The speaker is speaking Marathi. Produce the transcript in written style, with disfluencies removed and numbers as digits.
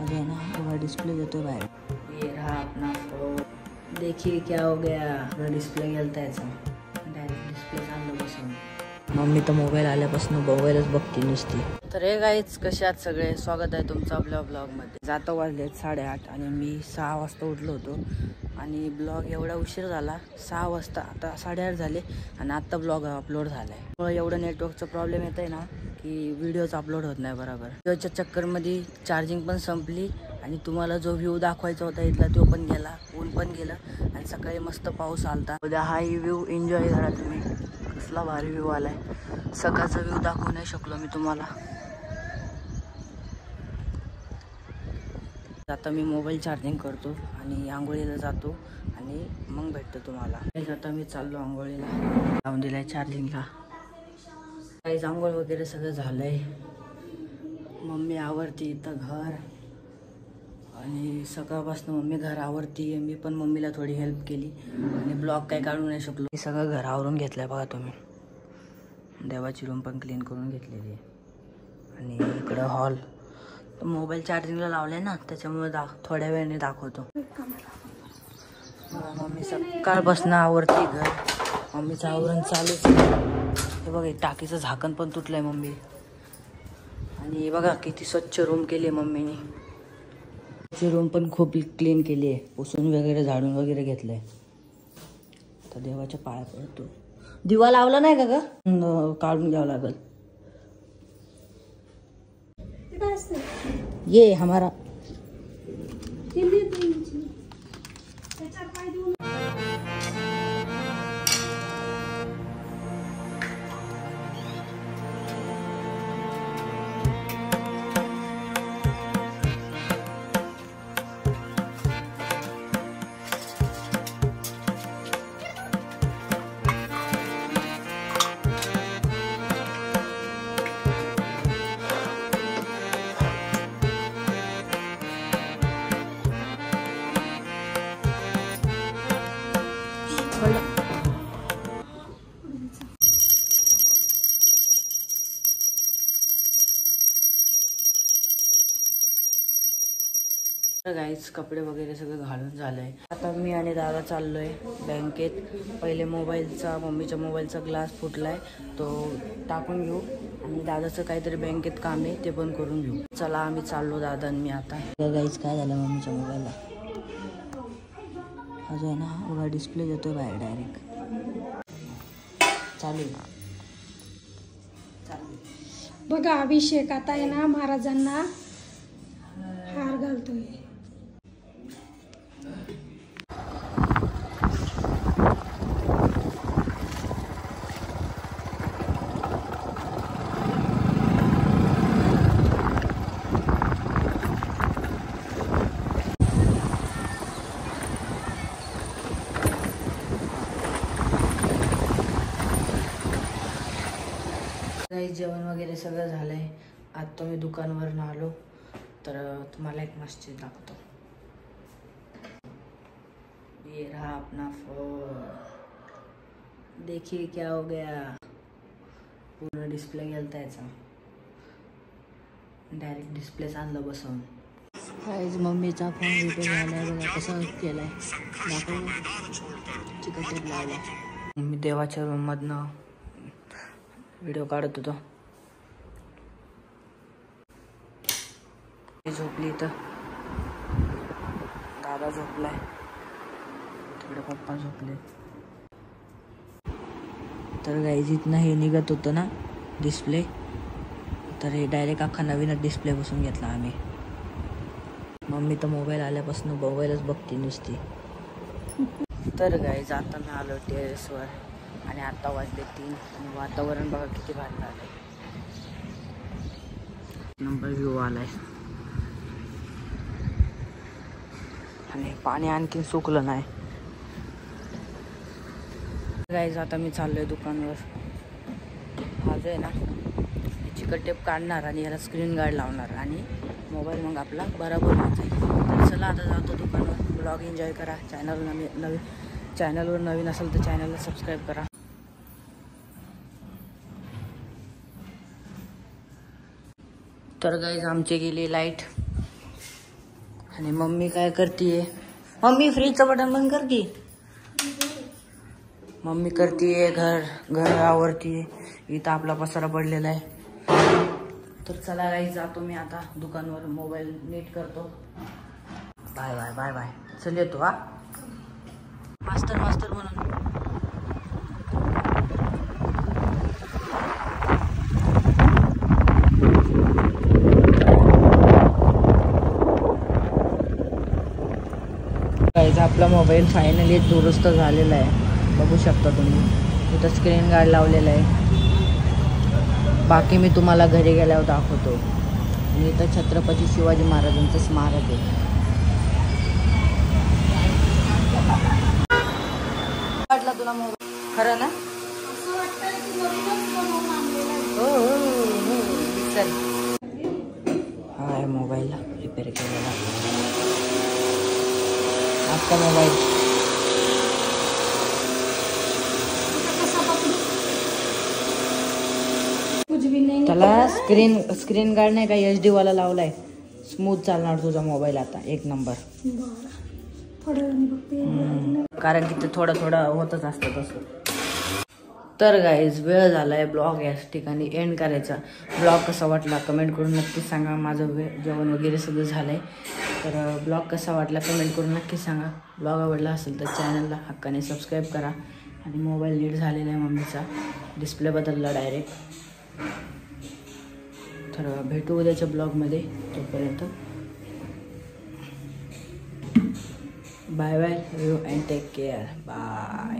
अरे ना पूरा डिस्प्ले देतोय बाहेर। ये रहा अपना फोन, देखिए क्या हो गया, पूरा डिस्प्ले गेलता याचा, डायरेक्ट डिस्प्ले चाललं बसून। मम्मी तर मोबाईल आल्यापासून मोबाईलच बघते नुसती। तर हे गाईच कसे आहात सगळे, स्वागत आहे तुमचं आपल्या ब्लॉगमध्ये। जाता वाजलेत 8:30 आणि मी 6 वाजता उठलो होतो आणि ब्लॉग एवढा उशीर झाला 6 वाजता, आता 8:30 झाले आणि आत्ता ब्लॉग अपलोड झाला आहे। एवढं नेटवर्कचा प्रॉब्लेम येत आहे ना की व्हिडिओज अपलोड होत नाही बरोबर। व्हिडिओच्या चक्करमध्ये चार्जिंग पण संपली आणि तुम्हाला जो व्ह्यू दाखवायचा होता इथला तो पण गेला, ऊन पण गेलं आणि सकाळी मस्त पाऊस आलता। उद्या हा व्ह्यू एन्जॉय करा तुम्ही, कसला भारी व्ह्यू आलाय। सकाळचा व्ह्यू दाखवू नाही शकलो मी तुम्हाला। आता मी मोबाईल चार्जिंग करतो आणि आंघोळीला जातो आणि मग भेटतो तुम्हाला। आता मी चाललो आंघोळीला, लावून दिलाय चार्जिंगला। काही आंघोळ वगैरे सगळं झालंय। मम्मी आवरती इथं घर आणि सकाळपासून मम्मी घर आवरती, मी पण मम्मीला थोडी हेल्प केली आणि ब्लॉग काही काढू नाही शकलो। हे सगळं घर आवरून घेतलंय बघा तुम्ही, देवाची रूम पण क्लीन करून घेतलेली आणि इकडं हॉल। मोबाईल चार्जिंगला लावलाय ना त्याच्यामुळे थोड्या वेळाने दाखवतो। मम्मी सकाळपासून आवरती घर, मम्मीचं आवरण चालूच आहे। हे बघा टाकीचं झाकण पण तुटलंय मम्मी, आणि बघा किती स्वच्छ रूम केली आहे मम्मीने। ची रूम पण खूप क्लीन केली आहे, पुसून वगैरे झाडून वगैरे घेतलंय। तर देवाच्या पाया पडतो। दिवा लावला नाही का ग, काढून घ्यावं लागल। ये हमारा गाईच कपडे वगैरे सगळं घालून झालंय। आता मी आणि दादा चाललोय बँकेत। पहिले मोबाईलचा, मम्मीच्या मोबाईलचा ग्लास फुटलाय तो टाकून घेऊ आणि दादाचं काहीतरी बँकेत काम आहे ते पण करून घेऊ। चला आम्ही चाललो दादा आणि मी आता। गाईच काय झालं मम्मीच्या मोबाईलला, अजून ना बघा डिस्प्ले देतोय बाहेर डायरेक्ट। चालू बघा अभिषेक आता आहे ना महाराजांना हार घालतोय। जेवण वगैरे सगळं झालंय। आता मी दुकानवरून आलो तर तुम्हाला एक मस्जिद दाखवतो। ये रहा अपना फोन, देखिए क्या हो गया, पूरा डिस्प्ले गेलता याचा, डायरेक्ट डिस्प्ले चाललं बसून। गाईज मम्मीचा फोन रिपेअर झालाय बघा कसा केलाय, दाखव चिकट टेप लावलाय। मी देवाच्या रूम मधनं व्हिडिओ काढत होतो। झोपली इथं, दादा झोपलाय, तिकडे पप्पा झोपले। तर गाईज इथनं हे निघत होतं ना डिस्प्ले, तर हे डायरेक्ट अख्खा नवीनच डिस्प्ले बसून घेतला आम्ही। मम्मी तर मोबाईल आल्यापासून मोबाईलच बघते नुसती। तर गाईज आता मी आलो टेरेसवर आणि आता वाजले 3 आणि वातावरण बघा किती भारी झालंय, नंबर व्ह्यू आलाय आणि पाणी आणखीन सुकलं नाही। गाईज आता मी चाललोय दुकानवर। हा जो आहे ना चिकट टेप काढणार आणि याला स्क्रीन गार्ड लावणार आणि मोबाईल मग आपला बरोबर होऊन जाईल। तर चला आता जातो दुकानवर, ब्लॉग एन्जॉय करा। चॅनलवर नवीन असेल तर चॅनलला सबस्क्राईब करा। तर गाईज आमची गेली लाईट आणि मम्मी काय करतीये? मम्मी फ्रीजचं बटन बंद कर की. मम्मी करतीये घर आवरतीये. इथं आपला पसारा पडलेला आहे. तर चला गाईस, जातो मी आता दुकानवर, मोबाईल नीट करतो. Bye bye bye bye. चल येतो हा. मास्टर म्हणून. गाईस, आपला मोबाईल फायनली दुरुस्त झालेला आहे. बघू शकता तुम्ही, इथं स्क्रीन गार्ड लावलेला आहे. बाकी मी तुम्हाला घरी गेल्यावर दाखवतो. आणि इथं छत्रपती शिवाजी महाराजांचं स्मारक आहे. वाटला तुला मोबाईल खरं ना? हो चल. हा आहे मोबाईल रिपेअर केलेला. आपका मोबाईल त्याला स्क्रीन गार्ड नाही का HD वाला लावलाय. स्मूथ चालणार तुझा मोबाईल आता एक नंबर. कारण की ते थोडं होतच असतं तसं. तर गाईज, वेळ झालाय ब्लॉग याच ठिकाणी एंड करायचा. ब्लॉग कसा वाटला कमेंट करून नक्की सांगा. माझं जेवण वगैरे सगळं झालंय. तर ब्लॉग कसा वाटला कमेंट करून नक्की सांगा. ब्लॉग आवडला असेल तर चॅनलला हक्काने सबस्क्राईब करा. आणि मोबाईल नीट झालेला आहे मम्मीचा, डिस्प्ले बदलला डायरेक्ट. तर भेटू उद्याच्या ब्लॉगमध्ये. तोपर्यंत bye bye. You and take care. Bye.